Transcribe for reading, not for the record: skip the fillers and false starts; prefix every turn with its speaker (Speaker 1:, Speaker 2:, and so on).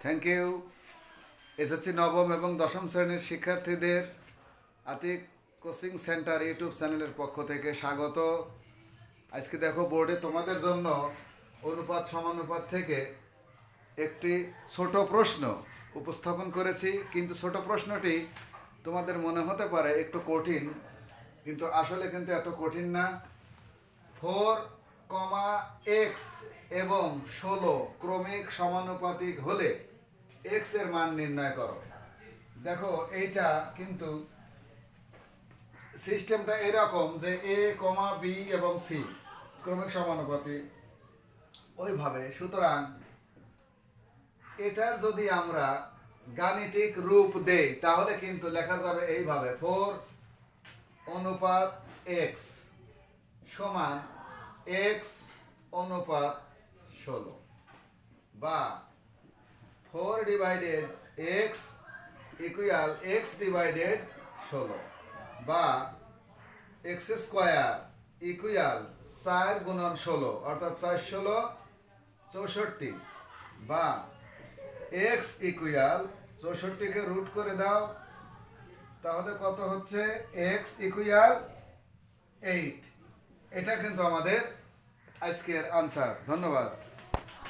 Speaker 1: Thank you. SSC নবম এবং দশম শ্রেণীর শিক্ষার্থীদের আতিক কোচিং সেন্টার ইউটিউব চ্যানেলের পক্ষ থেকে স্বাগত। আজকে দেখো বোর্ডে তোমাদের জন্য অনুপাত সমানুপাত থেকে একটি ছোট প্রশ্ন উপস্থাপন করেছি, কিন্তু ছোট প্রশ্নটি তোমাদের মনে হতে পারে একটু কঠিন, কিন্তু আসলে কিন্তু এত কঠিন না। 4, x এবং 16 ক্রমিক সমানুপাতিক হলে x এর মান নির্ণয় করো। দেখো এইটা কিন্তু সিস্টেমটা এরকম যে a, b এবং c ক্রমিক সমানুপাতিক ওইভাবে। সুতরাং এটার যদি আমরা গাণিতিক রূপ দেই তাহলে কিন্তু লেখা যাবে এইভাবে: 4:x সমান x অনুপাত 16, বা 4/x ইকুয়াল x ডিভাইডেড 16, বা x² ইকুয়াল 4 গুণন 16 অর্থাৎ 4×16 64, বা x ইকুয়াল 64কে রুট করে দাও তাহলে কত হচ্ছে? x equal 8। এটা কিন্তু আমাদের আজকের আনসার। ধন্যবাদ।